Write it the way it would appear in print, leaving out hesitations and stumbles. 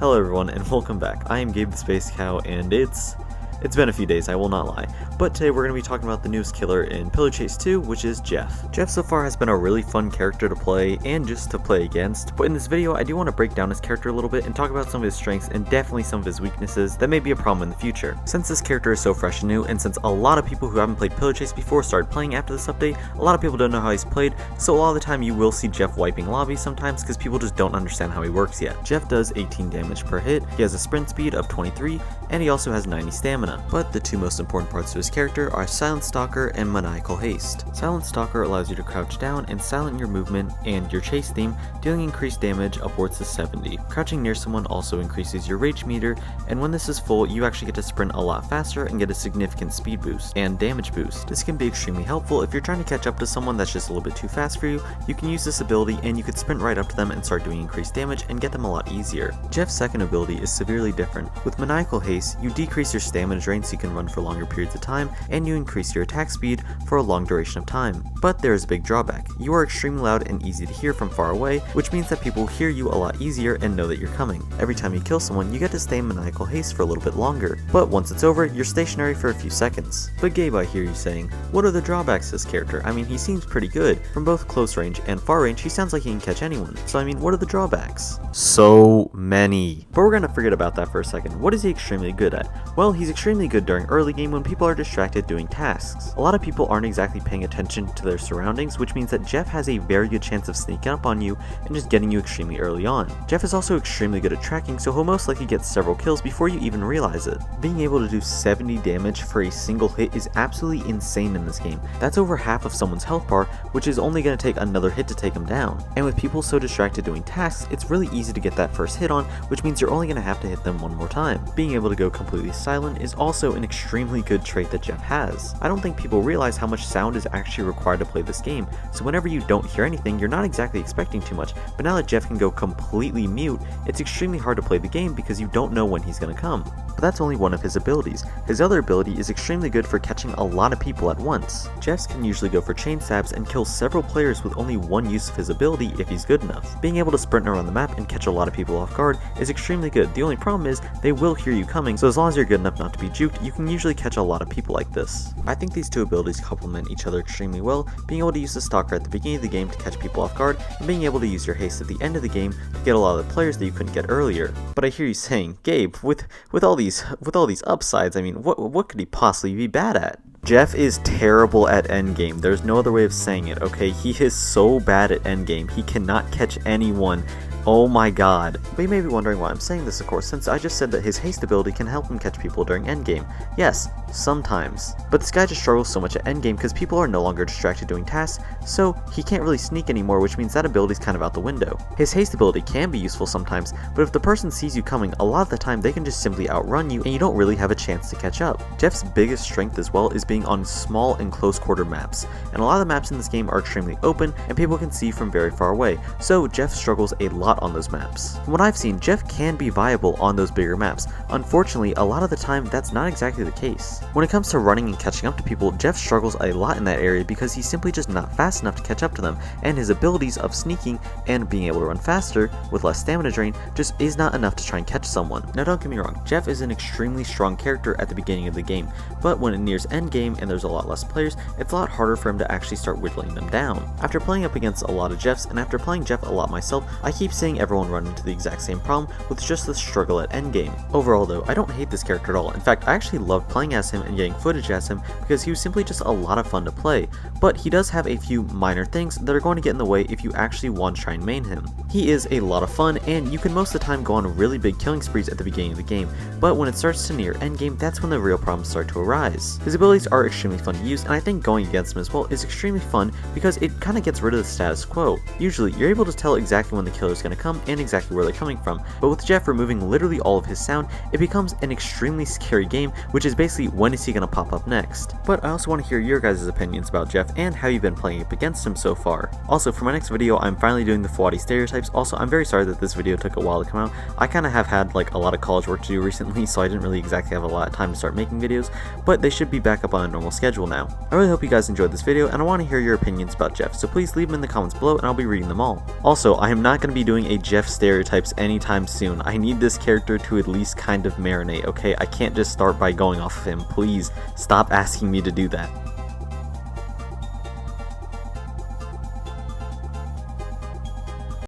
Hello everyone and welcome back. I am Gabe the Space Cow and it's been a few days, I will not lie, but today we're going to be talking about the newest killer in Pillar Chase 2, which is Jeff. Jeff so far has been a really fun character to play and just to play against, but in this video I do want to break down his character a little bit and talk about some of his strengths and definitely some of his weaknesses that may be a problem in the future. Since this character is so fresh and new, and since a lot of people who haven't played Pillar Chase before started playing after this update, a lot of people don't know how he's played, so a lot of the time you will see Jeff wiping lobbies sometimes because people just don't understand how he works yet. Jeff does 18 damage per hit, he has a sprint speed of 23, and he also has 90 stamina. But the two most important parts to his character are Silent Stalker and Maniacal Haste. Silent Stalker allows you to crouch down and silent your movement and your chase theme, dealing increased damage upwards to 70. Crouching near someone also increases your rage meter, and when this is full, you actually get to sprint a lot faster and get a significant speed boost and damage boost. This can be extremely helpful if you're trying to catch up to someone that's just a little bit too fast for you. You can use this ability and you could sprint right up to them and start doing increased damage and get them a lot easier. Jeff's second ability is severely different. With Maniacal Haste, you decrease your stamina drain so you can run for longer periods of time, and you increase your attack speed for a long duration of time. But there is a big drawback. You are extremely loud and easy to hear from far away, which means that people hear you a lot easier and know that you're coming. Every time you kill someone, you get to stay in Maniacal Haste for a little bit longer, but once it's over, you're stationary for a few seconds. But Gabe, I hear you saying, what are the drawbacks to this character? I mean, he seems pretty good. From both close range and far range, he sounds like he can catch anyone. So I mean, what are the drawbacks? So many. But we're gonna forget about that for a second. What is he extremely good at? Well, he's extremely good during early game when people are distracted doing tasks. A lot of people aren't exactly paying attention to their surroundings, which means that Jeff has a very good chance of sneaking up on you and just getting you extremely early on. Jeff is also extremely good at tracking, so he'll most likely get several kills before you even realize it. Being able to do 70 damage for a single hit is absolutely insane in this game. That's over half of someone's health bar, which is only going to take another hit to take them down. And with people so distracted doing tasks, it's really easy to get that first hit on, which means you're only going to have to hit them one more time. Being able to go completely silent is also an extremely good trait that Jeff has. I don't think people realize how much sound is actually required to play this game, so whenever you don't hear anything, you're not exactly expecting too much, but now that Jeff can go completely mute, it's extremely hard to play the game because you don't know when he's going to come. But that's only one of his abilities. His other ability is extremely good for catching a lot of people at once. Jeffs can usually go for chain stabs and kill several players with only one use of his ability if he's good enough. Being able to sprint around the map and catch a lot of people off guard is extremely good. The only problem is they will hear you coming, so as long as you're good enough not to be juked, you can usually catch a lot of people like this. I think these two abilities complement each other extremely well, being able to use the Stalker at the beginning of the game to catch people off guard, and being able to use your haste at the end of the game to get a lot of the players that you couldn't get earlier. But I hear you saying, Gabe, with all these upsides, I mean, what could he possibly be bad at? Jeff is terrible at endgame. There's no other way of saying it, okay? He is so bad at endgame. He cannot catch anyone. Oh my god. But you may be wondering why I'm saying this, of course, since I just said that his haste ability can help him catch people during endgame. Yes, sometimes. But this guy just struggles so much at endgame because people are no longer distracted doing tasks, so he can't really sneak anymore, which means that ability's kind of out the window. His haste ability can be useful sometimes, but if the person sees you coming, a lot of the time they can just simply outrun you and you don't really have a chance to catch up. Jeff's biggest strength as well is being on small and close quarter maps, and a lot of the maps in this game are extremely open and people can see from very far away, so Jeff struggles a lot on those maps. From what I've seen, Jeff can be viable on those bigger maps. Unfortunately, a lot of the time that's not exactly the case. When it comes to running and catching up to people, Jeff struggles a lot in that area because he's simply just not fast enough to catch up to them, and his abilities of sneaking and being able to run faster with less stamina drain just is not enough to try and catch someone. Now don't get me wrong, Jeff is an extremely strong character at the beginning of the game, but when it nears endgame and there's a lot less players, it's a lot harder for him to actually start whittling them down. After playing up against a lot of Jeffs, and after playing Jeff a lot myself, I keep seeing everyone run into the exact same problem with just the struggle at endgame. Overall though, I don't hate this character at all. In fact, I actually loved playing as him and getting footage as him because he was simply just a lot of fun to play, but he does have a few minor things that are going to get in the way if you actually want to try and main him. He is a lot of fun, and you can most of the time go on really big killing sprees at the beginning of the game, but when it starts to near endgame, that's when the real problems start to arise. His abilities are extremely fun to use, and I think going against him as well is extremely fun because it kind of gets rid of the status quo. Usually, you're able to tell exactly when the killer is going to come and exactly where they're coming from, but with Jeff removing literally all of his sound, it becomes an extremely scary game, which is basically when is he going to pop up next. But I also want to hear your guys' opinions about Jeff and how you've been playing up against him so far. Also, for my next video, I'm finally doing the Fawadi stereotypes. Also, I'm very sorry that this video took a while to come out. I kind of have had like a lot of college work to do recently, so I didn't really exactly have a lot of time to start making videos, but they should be back up on a normal schedule now. I really hope you guys enjoyed this video, and I want to hear your opinions about Jeff, so please leave them in the comments below and I'll be reading them all. Also, I am not going to be doing doing a Jeff stereotypes anytime soon. I need this character to at least kind of marinate, okay? I can't just start by going off of him. Please, stop asking me to do that.